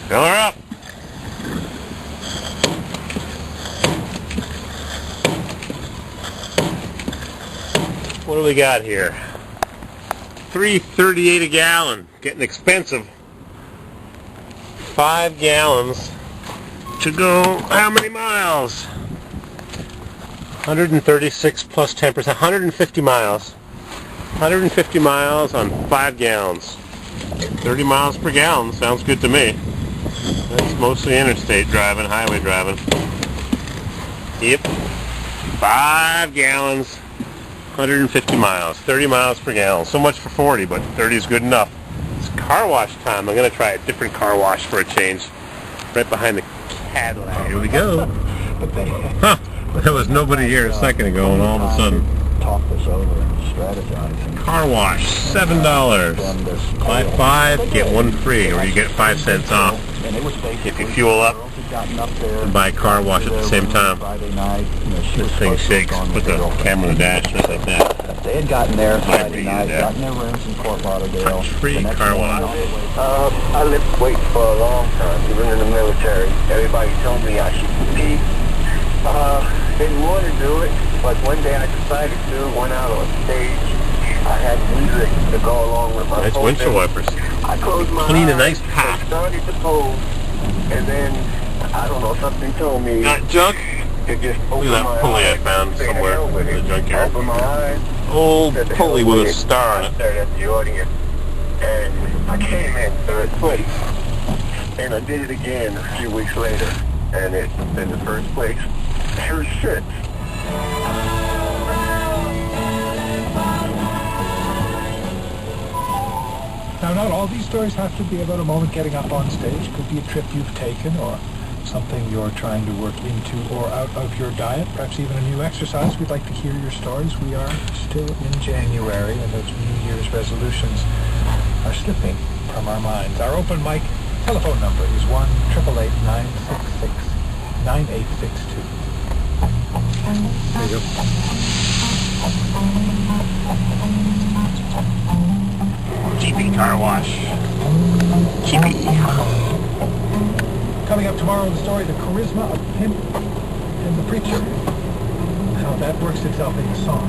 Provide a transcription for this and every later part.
Fill her up. What do we got here? $3.38 a gallon. Getting expensive. 5 gallons to go how many miles? 136 plus 10%. 150 miles. 150 miles on 5 gallons. 30 miles per gallon. Sounds good to me. That's mostly interstate driving, highway driving. Yep. 5 gallons, 150 miles. 30 miles per gallon. So much for 40, but 30 is good enough. It's car wash time. I'm going to try a different car wash for a change. Right behind the Cadillac. Here we go. Huh. There was nobody here a second ago, and all of a sudden. Talk this over and strategize. Car wash, $7. Buy 5, get 1 free, or you get 5 cents off if you fuel up and buy car wash at the same time. This thing shakes. Put the camera in the dash just like that. They had gotten there Friday night, gotten their rooms in Fort Lauderdale. Free car wash. I lived waiting for a long time, even in the military. Everybody told me I should pee. Didn't want to do it, but one day I decided to. Went out on stage. I had music to go along with my nice windshield wipers. I closed my Clean eyes, a nice path. started to pose, and then, I don't know, something told me Got junk? to just Look open at my that pulley I eyes. found Say the somewhere hell with in the it. junkyard. Open my eyes. Old Said the pulley hell with a with it. star on I it. stared at the audience, and I came in third place. And I did it again a few weeks later, and it's in the first place ever since. Now, not all these stories have to be about a moment getting up on stage. Could be a trip you've taken or something you're trying to work into or out of your diet, perhaps even a new exercise. We'd like to hear your stories. We are still in January, and those New Year's resolutions are slipping from our minds. Our open mic telephone number is 1-888-966-9862. There you go. Cheapy car wash. Cheapy. Coming up tomorrow, the story, the charisma of Pimp and the Preacher. How that works itself into song.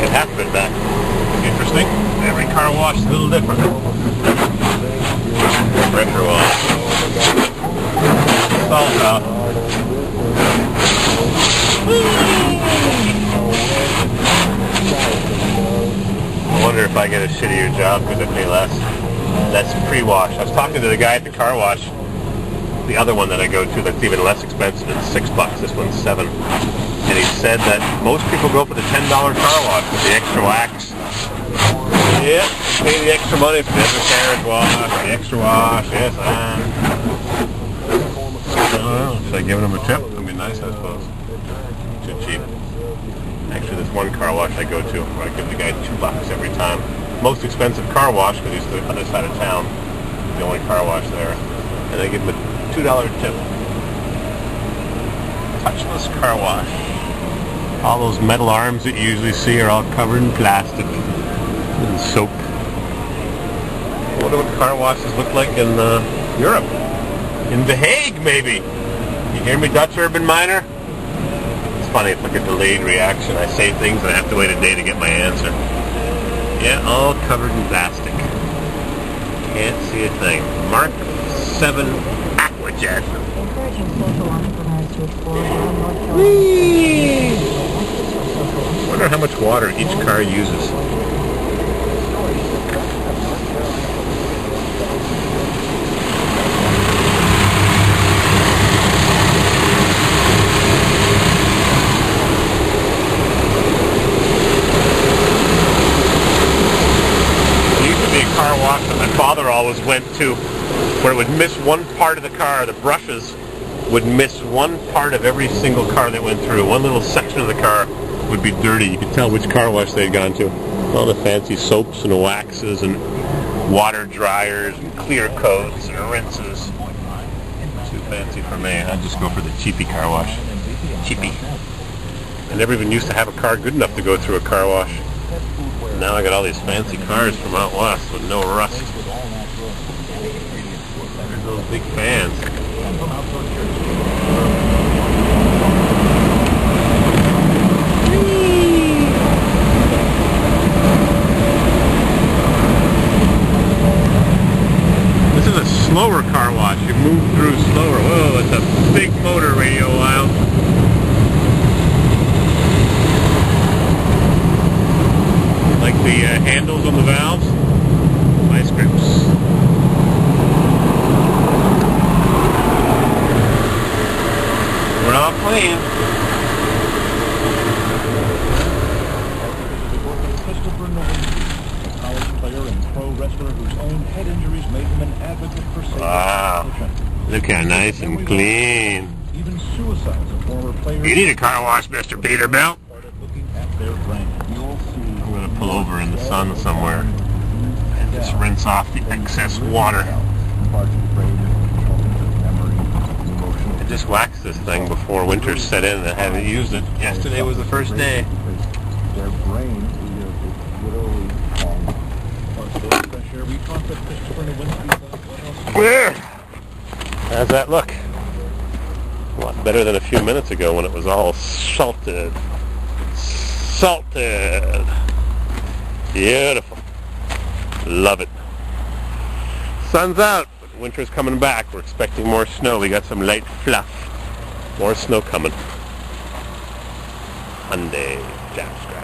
Get half of it back. Interesting. Every car wash is a little different. Pressure wash. Salt out. I wonder if I get a shittier job because I pay less. That's pre-wash. I was talking to the guy at the car wash, the other one that I go to that's even less expensive. It's $6. This one's $7. And he said that most people go for the $10 car wash with the extra wax. Yeah, pay the extra money for the undercarriage wash, the extra wash, yes. I don't know. Should I give him a tip? That'd be nice, I suppose. Too cheap. Actually, there's one car wash I go to where I give the guy $2 every time. Most expensive car wash because he's the other side of town. The only car wash there. And I give him a $2 tip. Touchless car wash. All those metal arms that you usually see are all covered in plastic and soap. I wonder what car washes look like in Europe. In The Hague, maybe. You hear me, Dutch urban miner? It's funny, it's like a delayed reaction. I say things and I have to wait a day to get my answer. Yeah, all covered in plastic. Can't see a thing. Mark 7 Aquajet. Encouraging social entrepreneurs to explore North Carolina. Whee! I wonder how much water each car uses. Car wash that my father always went to, where it would miss one part of the car. The brushes would miss one part of every single car they went through. One little section of the car would be dirty. You could tell which car wash they'd gone to. All the fancy soaps and waxes and water dryers and clear coats and rinses. Too fancy for me. I'd just go for the cheapy car wash. Cheapy. I never even used to have a car good enough to go through a car wash. Now I got all these fancy cars from out west with no rust. There's those big fans. This is a slower car wash. You move through slower. Whoa, it's a big motor, Radio Wild. Like the handles on the valves, vice grips. We're not playing. Christopher Nowinski, a college player and pro wrestler whose own head injuries made him an advocate for safe competition. Look how nice and clean. Even suicides of former players. You need a car wash, Mr. Peterbilt. Started looking at their brain. You'll see. I'm going to pull over in the sun somewhere and just rinse off the excess water. I just waxed this thing before winter set in and I haven't used it. Yesterday was the first day. Their brain is literally How's that look? A lot better than a few minutes ago when it was all salted. Salted. Beautiful. Love it. Sun's out, but winter's coming back. We're expecting more snow. We got some light fluff. More snow coming. Hyundai, Jasper.